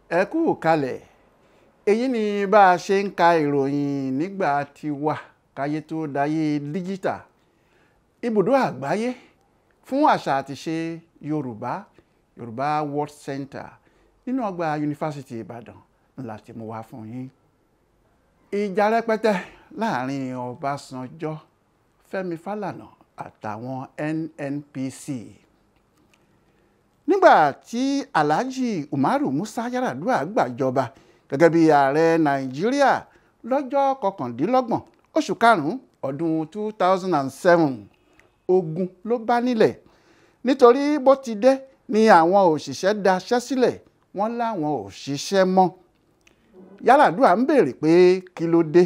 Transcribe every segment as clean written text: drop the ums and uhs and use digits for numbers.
ẹ kú kalẹ̀ èyí ni bá a ṣe ń ka ìròyìn nígbà tiwa káyé tó dayé díjítà ibùdó àgbáyé fún àṣà àti ṣe Yorùbá World Center nínú ọgbà yunifásitì Ìbàdàn láti mú wá fún yín. Ìjà rẹpẹtẹ láàrin Ọbasanjọ, Fẹ́mi Falana àtàwọn Nnpc. Nígbà tí Alhaji Umaru Musa Yar'Adua gbàjọba gẹ́gẹ́ bí ààrẹ Nàìjíríà lọ́jọ́ 29 oṣù karùn-ún ọdún 2007, ogun ló bá nílẹ̀ nítorí bó ti dé ni àwọn òṣìṣẹ́ daṣẹ́ sílẹ̀ wọ́n láwọn ò ṣiṣẹ́ mọ́. Yar'Adua ń béèrè pé kí ló dé,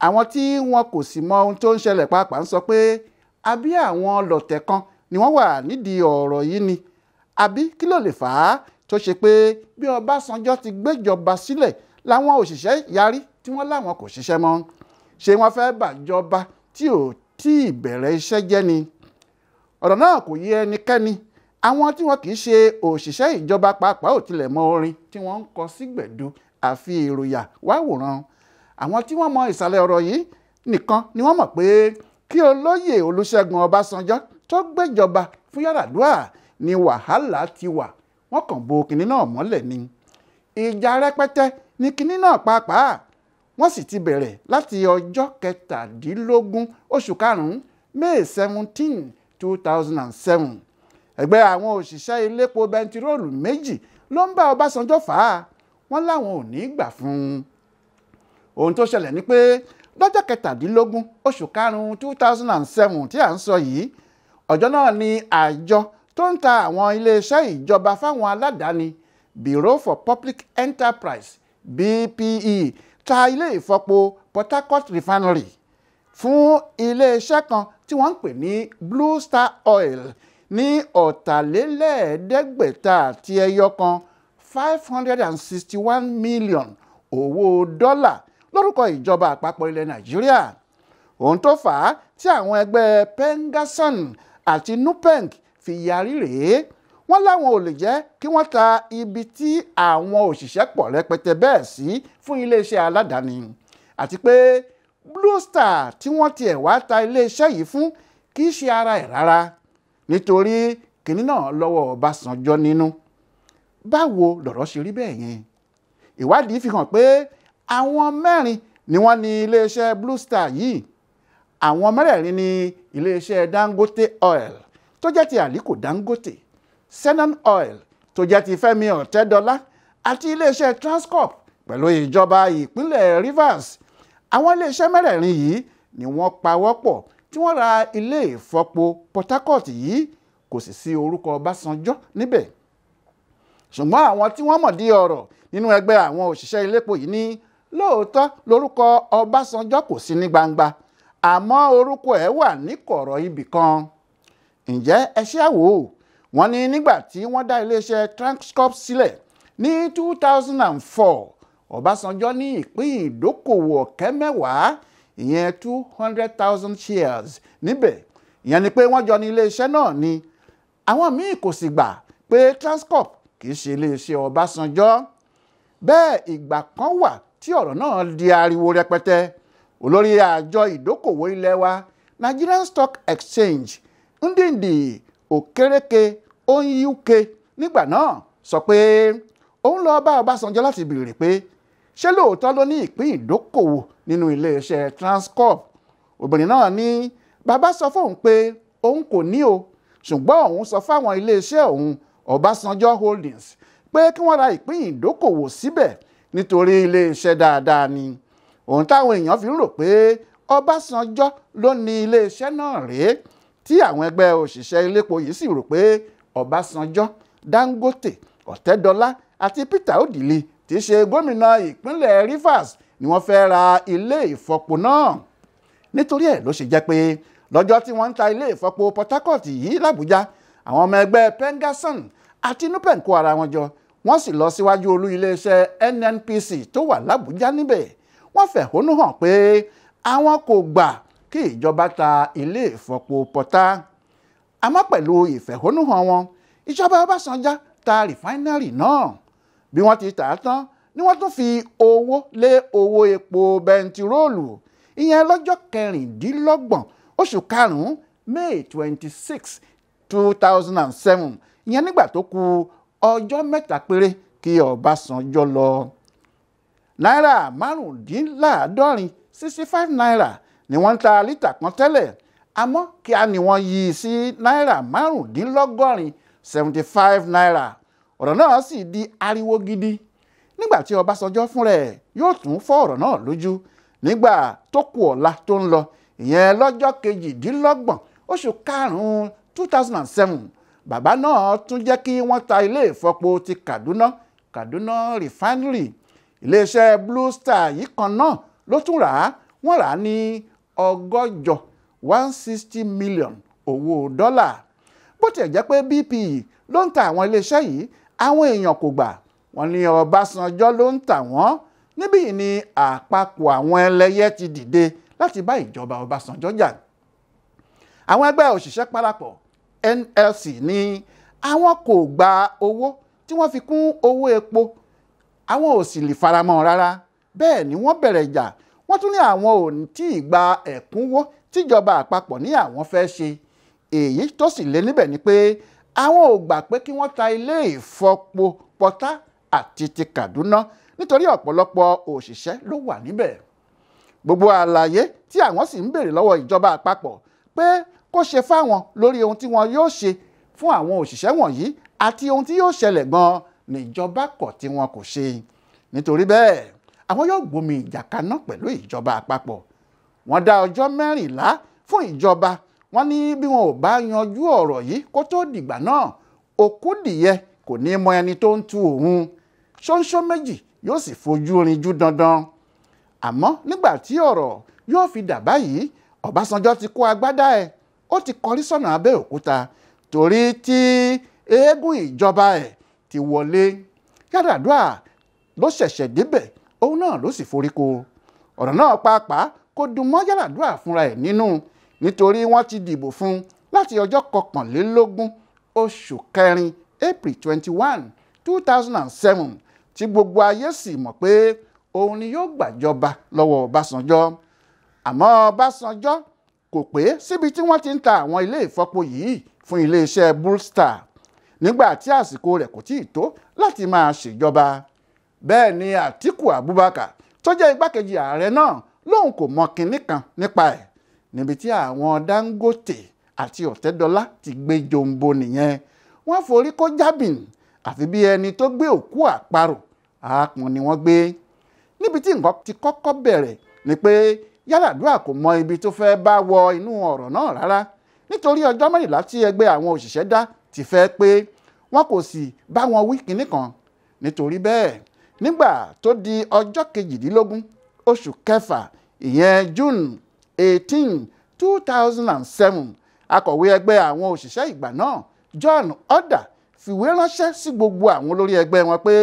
àwọn tí wọn kò sì mọ ohun tó ń ṣẹlẹ̀ pàápàá ń sọ pé àbí àwọn lọ̀tẹ̀ kan ni wọ́n wà nídìí ọ̀rọ̀ yìí ni, àbí kí ló lè fà á tó ṣe pé bí Ọbásanjọ́ ti gbéjọba sílẹ̀ láwọn òṣìṣẹ́ yarí tí wọ́n láwọn kò ṣiṣẹ́ mọ́. Ṣé wọ́n fẹ́ bàjọba tí ò tí ì bẹ̀rẹ̀ iṣẹ́ jẹ́ ni? Ọ̀rọ̀ náà kò yé ẹnikẹ́ni. Àwọn tí wọn kì í ṣe òṣìṣẹ́ ìjọba pàápàá ò tilẹ̀ mọ orin tí wọ́n ń kọ sí gbẹ̀du àfi èròyà wá wòran. Àwọn tí wọ́n mọ ìsàlẹ̀ ọ̀rọ̀ yìí nìkan ni wọ́n mọ̀ pé kí olóyè Olusegun Obasanjo tó gbéjọba fún Yar'Adua ni wàhálà ti wà. Wọ́n kàn bo kinní náà mọ́lẹ̀ ni. Ìjà rẹpẹtẹ ni kinní náà pàápàá. Wọ́n sì ti bẹ̀rẹ̀ láti ọjọ́ 17 oṣù karùn-ún May 17, 2007. Ẹgbẹ́ àwọn òṣìṣẹ́ iléepo bẹntiróòlù méjì ló ń bá Ọbásanjọ́ fà á. Wọ́n láwọn ò ní gbà fún un. Ohun tó ṣẹlẹ̀ ni pé lọ́jọ́ 17 oṣù karùn-ún 2007 tí à ń sọ yìí, ọjọ́ náà ni àjọ tó ń ta àwọn iléeṣẹ́ ìjọba fáwọn aládàáni Bureau for Public Enterprise BPE ta ilé ìfọpo Port Harcourt Refinery fún iléeṣẹ́ kan tí wọ́n ń pè ní Blue Star Oil ní ọ̀tàlélẹ́ẹ̀ẹ́dẹ́gbẹ̀ta àti ẹyọ kan 561 million owó dọ́là lórúkọ ìjọba àpapọ̀ ilẹ̀ Nàìjíríà. Ohun tó fà á tí àwọn ẹgbẹ́ Pengasson àti Nupeng fi yarí rèé. Wọ́n láwọn ò lè jẹ́ kí wọ́n ta ibi tí àwọn òṣìṣẹ́ pọ̀ rẹpẹtẹ bẹ́ẹ̀ sí fún iléeṣẹ́ aládàáni, àti pé Blue Star tí wọ́n tiẹ̀ wá ta iléeṣẹ́ yìí fún kì í ṣe ara ẹ̀ rárá nítorí kinní náà lọ́wọ́ Ọbásanjọ́ nínú. Báwo lọ̀rọ̀ ṣe rí bẹ́ẹ̀ yẹn? Ìwádìí fi hàn pé àwọn 4 ni wọ́n ní iléeṣẹ́ Blue Star yìí. Àwọn 4 ní iléeṣẹ́ Dangote Oil tó jẹ́ ti Aliko Dangote, Senon Oil tó jẹ́ ti Fẹ́mi Ọ̀tẹ́dọ́lá àti iléeṣẹ́ Transcorp pẹ̀lú ìjọba ìpínlẹ̀ Rivers. Àwọn iléeṣẹ́ 4 yìí ni wọ́n pawọ́pọ̀ tí wọ́n ra ilé ìfọpo Port Harcourt yìí, kò sì sí orúkọ Ọbásanjọ́ níbẹ̀. Ṣùgbọ́n àwọn tí wọ́n mọ̀ dí ọ̀rọ̀ nínú ẹgbẹ́ àwọn òṣìṣẹ́ iléepo yìí ní lóòótọ́ lórúkọ Ọbásanjọ́ kò sí ní gbangba, àmọ́ orúkọ ẹ̀ wà ní kọ̀rọ̀ ibì kan. Ǹjẹ́ ẹ ṣé àwò? Wọ́n ní nígbà tí wọ́n dá iléeṣẹ́ Transcorp sílẹ̀ ní 2004, Ọbásanjọ́ ní ìpín ìdókòwò ọ̀kẹ́ 10, ìyẹn 200,000 shares níbẹ̀. Ìyẹn ni pé wọ́n jọ ní iléeṣẹ́ náà ni. Àwọn míì kò sì gbà pé Transcorp kì í ṣe iléeṣẹ́ Ọbásanjọ́. Bẹ́ẹ̀ ìgbà kan wà tí ọ̀rọ̀ náà di ariwo rẹpẹtẹ. Olórí àjọ ìdókòwò ilé wa Nigerian Stock Exchange Ndidi Okereke Onyuke nígbà náà sọ pé òun lọ bá Ọbásanjọ́ láti béèrè pé ṣé lóòótọ́ ló ní ìpín ìdókòwò nínú iléeṣẹ́ Transcorp. Obìnrin náà ní bàbá sọ fóun pé òun kò ní o, ṣùgbọ́n òun sọ fáwọn iléeṣẹ́ òun Ọbásanjọ́ Holdings pé kí wọ́n ra ìpín ìdókòwò síbẹ̀ nítorí iléeṣẹ́ dáadáa ni. Ohun táwọn èèyàn fi ń rò pé Ọbásanjọ́ ló ní iléeṣẹ́ náà rèé, tí àwọn ẹgbẹ́ òṣìṣẹ́ iléepo yìí sì rò pé Ọbásanjọ́, Dangote, Ọ̀tẹ́dọ́lá àti Peter Odili tí í ṣe gómìnà ìpínlẹ̀ Rivers ni wọ́n fẹ́ ra ilé ìfọpo náà. Nítorí ẹ̀ ló ṣe jẹ́ pé lọ́jọ́ tí wọ́n ń ta ilé ìfọpo Port Harcourt yìí l'Àbújá, àwọn ọmọ ẹgbẹ́ Pengasson àti Nupeng kó ara wọn jọ, wọ́n sì lọ síwájú olú iléeṣẹ́ Nnpc tó wà l'Àbújá níbẹ̀. Wọ́n fẹ̀hónú hàn pé àwọn kò gbà kí ìjọba ta ilé ìfọpo Pọ̀tá. Àmọ́ pẹ̀lú ìfẹ̀hónúhàn wọn, ìjọba Ọbásanjọ́ ta rìfáínárì náà. bí wọ́n ti tà á tán ni wọ́n tún fi owó lé owó epo bẹntiróòlù ìyẹn lọ́jọ́ 26 oṣù karùn-ún May 26, 2007 ìyẹn nígbà tó kù ọjọ́ mẹ́ta péré kí Ọbásanjọ́ lọ. náírà márùndínláàádọ́rin 65 náírà ni wọ́n ń ta lítà kan tẹ́lẹ̀ àmọ́ kíá ni wọ́n yí i sí náírà márùndínlọ́gọ́rin 75 náírà. ọ̀rọ̀ náà sì di ariwo gidi nígbà tí Ọbásanjọ́ fúnra ẹ̀ yóò tún fọ́ ọ̀rọ̀ náà lójú nígbà tó kù ọ̀la tó ń lọ ìyẹn lọ́jọ́ 28 oṣù karùn-ún 2007 bàbá náà tún jẹ́ kí wọ́n ta ilé ìfọpo ti Kaduna Refinery. iléeṣẹ́ Blue Star yìí kan náà ló tún rà á wọ́n rà á ní ọgọ́jọ 160 million owó dọ́là. bó tiẹ̀ jẹ́ pé BP ló ń ta àwọn iléeṣẹ́ yìí àwọn èèyàn kò gbà wọ́n ní Ọbásanjọ́ ló ń tà wọ́n. níbí yìí ni àpapọ̀ àwọn ẹlẹ́yẹ ti dìde láti bá ìjọba Ọbásanjọ́ jà. àwọn ẹgbẹ́ òṣìṣẹ́ parapọ̀ NLC ní àwọn kò gba owó tí wọ́n fi kún owó epo àwọn ò sì lè faramọ́ rárá. bẹ́ẹ̀ ni wọ́n bẹ̀rẹ̀ ìjà wọ́n tún ní àwọn ò tí ì gba ẹ̀kúnwó tíjọba àpapọ̀ ní àwọn fẹ́ ṣe. èyí tó sì lé níbẹ̀ ni pé àwọn ò gbà pé kí wọ́n ta ilé ìfọpo Pọ́tà àti ti Kaduna nítorí ọ̀pọ̀lọpọ̀ òṣìṣẹ́ ló wà níbẹ̀. gbogbo àlàyé tí àwọn sì ń béèrè lọ́wọ́ ìjọba àpapọ̀ pé kó ṣe fáwọn lórí ohun tí wọn yóò ṣe fún àwọn òṣìṣẹ́ wọ̀nyí àti ohun tí yóò ṣẹlẹ̀ gan-an níjọba kọ̀ tí wọn kò ṣe. nítorí bẹ́ẹ̀ àwọn yóò gbomi ìjà kaná pẹ̀lú ìjọba àpapọ̀. wọ́n dá ọjọ́ 14 fún ìjọba. wọ́n ní bí wọn ò bá yanjú ọ̀rọ̀ yìí kó tó dìgbà náà òkú dìyẹ kò ní mọ ẹni tó ń tu òun. ṣóńṣó méjì yóò sì fojú rinjú dandan. àmọ́ nígbà tí ọ̀rọ̀ yóò fi dà báyìí Ọbásanjọ́ ti kó agbádá ẹ̀ ó ti kọrí sọ́nà Abẹ́òkúta torí tí eégún ìjọba ẹ̀ ti wọlé. Yar'Adua ló ṣẹ̀ṣẹ̀ débẹ̀ òun náà ló sì forí ko. ọ̀rọ̀ náà pàápàá kò dùn mọ́ Yar'Adua fúnra ẹ̀ nínú nítorí wọ́n ti dìbò fún un láti ọjọ́ 21 oṣù kẹrin April 21, 2007 tí gbogbo ayé sì mọ̀ pé òun ni yóò gbàjọba lọ́wọ́ Ọbásanjọ́. àmọ́ Ọbásanjọ́ kò pé síbi tí wọ́n ti ń ta àwọn ilé ìfọpo yìí fún iléeṣẹ́ Blue Star nígbà tí àsìkò rẹ̀ kò tíì tó láti máa ṣèjọba. bẹ́ẹ̀ ni Àtíkù Abubakar tó jẹ́ igbákejì ààrẹ náà lóun kò mọ kinní kan nípa ẹ̀ níbi tí àwọn Dangote àti Ọ̀tẹ́dọ́lá ti gbé jombo nìyẹn. wọ́n forí kó jábìn àfi bí ẹni tó gbé òkú àparò àápọn ni wọ́n gbé. níbi tí nǹkan ti kọ́kọ́ bẹ̀rẹ̀ ni pé Yar'Adua kò mọ ibi tó fẹ́ bá wọ inú ọ̀rọ̀ náà rárá nítorí ọjọ́ 14 tí ẹgbẹ́ àwọn òṣìṣẹ́ dá ti fẹ́ pé wọn kò sì bá wọn wí kinní kan. nítorí bẹ́ẹ̀ nígbà tó di ọjọ́ 18 oṣù kẹfà ìyẹn June 18, 2007 akọ̀wé ẹgbẹ́ àwọn òṣìṣẹ́ ìgbà náà John Oda fìwé ránṣẹ́ sí gbogbo àwọn olórí ẹgbẹ́ wọn pé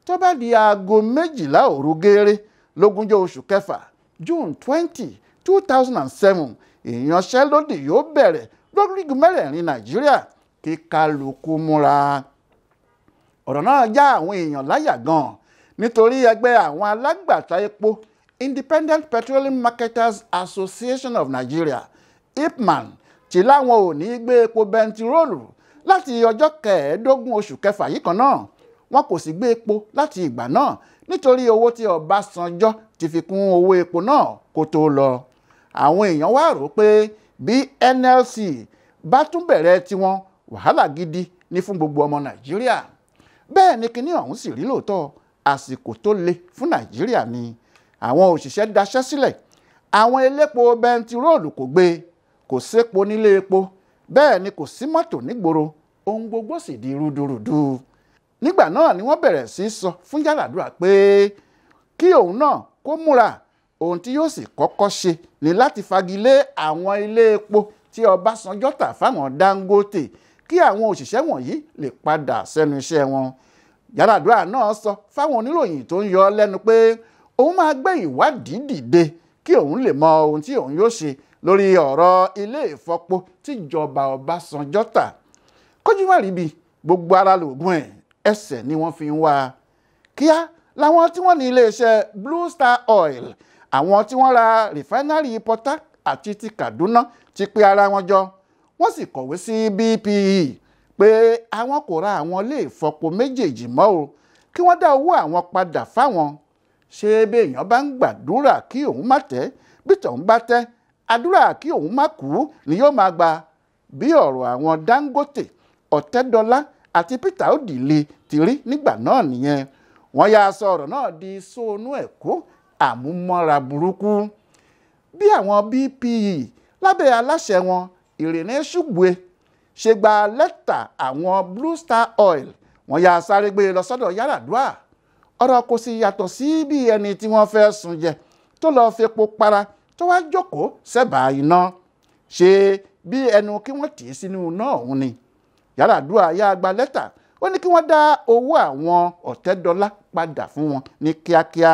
tó bá di aago 12 òru gééré lógúnjọ́ oṣù kẹfà June 20, 2007 ìyanṣẹ́lódì yóò bẹ̀rẹ̀ lórígun mẹ́rẹ̀ẹ̀rin Nàìjíríà kí kálukú múra. ọ̀rọ̀ náà já àwọn èèyàn láyà gan nítorí ẹgbẹ́ àwọn alágbàtà epo Independent Petroleum Marketers Association of Nigeria IPMAN tí láwọn ò ní gbé epo bẹntiróòlù láti ọjọ́ 15 oṣù kẹfà yìí kan náà. wọn kò sì gbé epo láti ìgbà náà nítorí owó tí Ọbásanjọ́ ti fi kún owó epo náà kó tó lọ. àwọn èèyàn wá rò pé bí NLC bá tún bẹ̀rẹ̀ tiwọn wàhálà gidi ní fún gbogbo ọmọ Nàìjíríà. bẹ́ẹ̀ ni kinní ọ̀hún sì rí lóòótọ́ àsìkò tó le fún Nàìjíríà ni. àwọn òṣìṣẹ́ daṣẹ́ sílẹ̀ àwọn elépo bẹntiróòlù kò gbé kò sépo nílé epo bẹ́ẹ̀ ni kò sí mọ́tò nígboro ohun gbogbo sì di rúdurùdu. nígbà náà ni wọ́n bẹ̀rẹ̀ sí sọ fún Yar'Adua pé kí òun náà kó múra ohun tí yóò sì kọ́kọ́ ṣe ní láti fagilé àwọn ilé epo tí Ọbásanjọ́ tà fáwọn Dangote kí àwọn òṣìṣẹ́ wọ̀nyí lè padà sẹ́nu iṣẹ́ wọn. Yar'Adua náà sọ fáwọn oníròyìn tó ń yọ lẹ́nu pé òun máa gbé ìwádìí dìde kí òun lè mọ ohun tí òun yóò ṣe lórí ọ̀rọ̀ ilé ìfọpo tíjọba Ọbásanjọ́ tà. kójú má rí bí gbogbo ara lògùn ẹ̀ ẹsẹ̀ ni wọ́n fi ń wá. kíá làwọn tí wọ́n ní iléeṣẹ́ Blue Star Oil, àwọn tí wọ́n ra rìfáínárì Port Harcourt àti ti Kaduna ti pe ara wọn jọ, wọ́n sì kọ̀wé sí BPE pé àwọn kò ra àwọn ilé ìfọpo méjèèjì mọ́ o, kí wọ́n dá owó àwọn padà fáwọn. Ṣé béèyàn bá ń gbàdúrà kí òun má tẹ́, bí tòun bá tẹ́, àdúrà kí òun má kú ni yóò máa gbà. Bí ọ̀rọ̀ àwọn Dangote, Ọ̀tẹ́dọ́lá àti Peter Odili ti rí nígbà náà nìyẹn. Wọ́n yà sọ ọ̀rọ̀ náà di sóònú ẹ̀kọ́ àmúmọ́ra burúkú. Bí àwọn BPE lábẹ́ aláṣẹ wọn Irene Ṣùgbọ́n ṣe gba lẹ́tà àwọn Blue Star Oil, wọ́n yà sáré gbé lọ sọ́dọ̀ Yar'Adua. Ọ̀rọ̀ kò sì yàtọ̀ sí bí ẹni tí wọ́n fẹ́ sùn jẹ tó lọ́ọ́ fepo para tó wá jókòó sẹ́bàá iná. Ṣé bí ẹnu kí wọ́n tì í sínú iná ọ̀hún ni? Yar'Adua yà gba lẹ́tà, ó ní kí wọ́n dá owó àwọn Ọ̀tẹ́dọ́lá padà fún wọn ní kíákíá.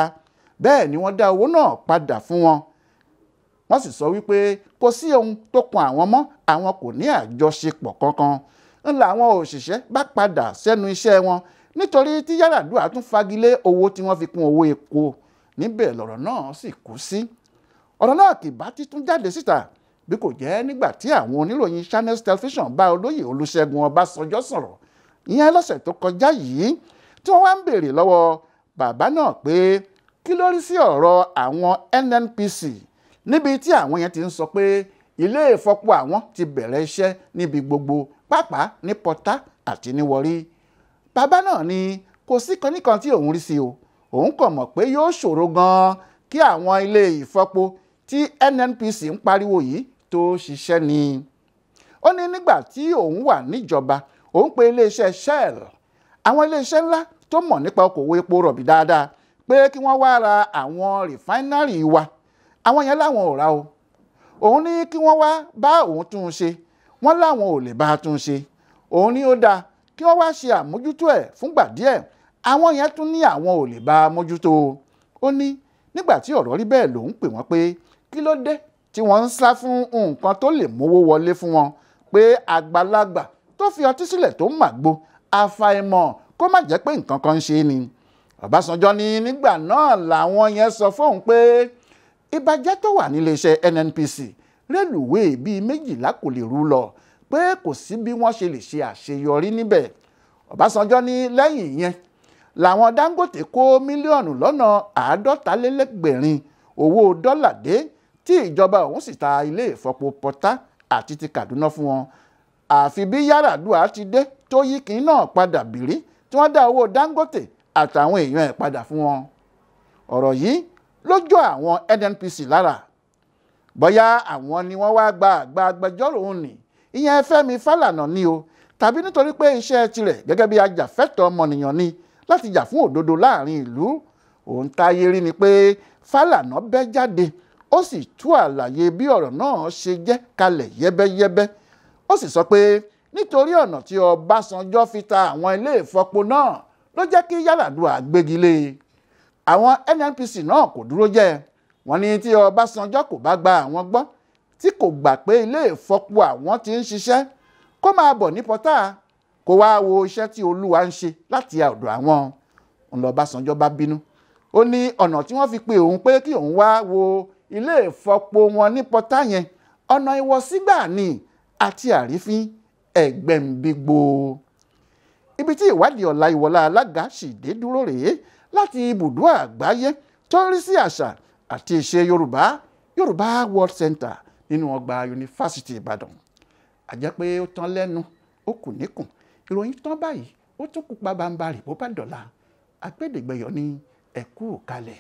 Bẹ́ẹ̀ ni wọ́n dá owó náà padà fún wọn. Wọ́n sì sọ wípé kò sí ohun tó kan àwọn mọ́, àwọn kò ní àjọṣepọ̀ kankan. Ńlá àwọn òṣìṣẹ́ bá padà sẹ́nu iṣẹ́ wọn nítorí tí Yar'Adua tún fagilé owó tí wọ́n fi kún owó epo. Níbẹ̀ lọ̀rọ̀ náà sì kú sí. Ọ̀rọ̀ náà kì bá títún jáde síta bí kò jẹ́ nígbà tí àwọn oníròyìn Channels Television bá olóyè Olusegun Obasanjo sọ̀rọ̀, ìyẹn lọ́sẹ̀ tó kọjá yìí, tí wọ́n wá ń béèrè lọ́wọ́ bàbá náà pé kí ló rí sí ọ̀rọ̀ àwọn Nnpc, níbi tí àwọn yẹn ti ń sọ pé ilé ìfọpo àwọn ti bẹ̀rẹ̀ iṣẹ́ níbi gbogbo, pàápàá ní Port Harcourt àti ní Warri. Bàbá náà ní kò sí kanìkan tí òun rí sí o, òun kàn mọ̀ pé yóò ṣòro gan-an kí àwọn ilé ìfọpo tí Nnpc ń pariwo yìí tó ṣiṣẹ́ ni. Ó ní nígbà tí òun wà níjọba, òun pe iléeṣẹ́ Shell, àwọn iléeṣẹ́ ńlá tó mọ̀ nípa okòwò epo rọ̀bì dáadáa, pé kí wọ́n wá ra àwọn rìfáínárì wa. Àwọn yẹn láwọn ò ra o. Òun ní kí wọ́n wá bá òun tún un ṣe, wọ́n láwọn ò lè bá a tún un ṣe. Òun ní ó dáa kí wọ́n wá ṣe àmójútó ẹ̀ fúngbà díẹ̀, àwọn yẹn tún ní àwọn ò lè bá a mójútó. Ó ní nígbà tí ọ̀rọ̀ rí bẹ́ẹ̀ lòun pè wọ́n pé kí ló dé tí wọ́n ń sá fún nǹkan tó lè mówó wọlé fún wọn, pé àgbàlagbà tó fi ọtí sílẹ̀ tó màgbo, àfàìmọ̀ kó má jẹ́ pé nǹkan kan ń ṣe ni. Ọbásanjọ́ ní nígbà náà làwọn yẹn sọ fóun pé ìbàjẹ́ tó wà níléeṣẹ́ Nnpc rélùwéè bíi 12 kò lè rú lọ, pé kò sí bí wọ́n ṣe lè ṣe àṣeyọrí níbẹ̀. Ọbásanjọ́ ní lẹ́yìn yẹn làwọn Dangote kó mílíọ̀nù lọ́nà 250 owó dọ́là dé, tí ìjọba òun sì ta ilé ìfọpo Port Harcourt àti ti Kaduna fún wọn. Àfi bí Yar'Adua ti dé tó yí kí náà padà bìrí tí wọ́n dá owó Dangote àtàwọn èèyàn ẹ̀ padà fún wọn. Ọ̀rọ̀ yìí ló jọ àwọn Nnpc lára. Bóyá àwọn ni wọ́n wá gba àgbà agbẹjọ́rò òun nì, ìyẹn Fẹ́mi Falana ni o, tàbí nítorí pé iṣẹ́ tirẹ̀ gẹ́gẹ́ bí ajàfẹ́tọ̀ọ́ ọmọnìyàn ni láti jà fún òdodo láàrin ìlú. Òun táyé rí ni pé Falana bẹ́ jáde, ó sì tú àlàyé bí ọ̀rọ̀ náà ṣe jẹ́ kalẹ̀ yẹ́bẹ́yẹ́bẹ́. Ó sì sọ pé nítorí ọ̀nà tí Ọbásanjọ́ fi ta àwọn ilé ìfọpo náà ló jẹ́ kí Yar'Adua gbégi lé. Àwọn Nnpc náà kò dúró jẹ́, wọ́n ní tí Ọbásanjọ́ kò bá gba àwọn gbọ́, tí kò gbà pé ilé ìfọpo àwọn ti ń ṣiṣẹ́, kó máa bọ̀ ní Port Harcourt kó wá wo iṣẹ́ tí Olúwa ń ṣe láti ọ̀dọ̀ àwọn. Ọbásanjọ́ bá bínú, ó ní ọ̀nà tí wọ́n fi pe òun pé kí òun wá wo ilé ìfọpo wọn ní Port Harcourt yẹn, ọ̀nà ìwọ̀sígbà ni àti àrífín ẹ̀gbẹ̀ǹbígbò. Ibi tí ìwádìí Ọláyíwọlá Alága sì dé dúró rèé láti ibùdó àgbáyé tó ń rí sí àṣà àti ìṣe Yorùbá World Center nínú ọgbà Yunifásítì Ìbàdàn. Àjẹ́ pé ó tán lẹ́nu, ó kù níkùn, ìròyìn tán báyìí, ó tún kú pabambarì bó bá dọ̀la. Agbẹ́dẹ̀gbẹ́yọ̀ ní ẹ kú kalẹ̀.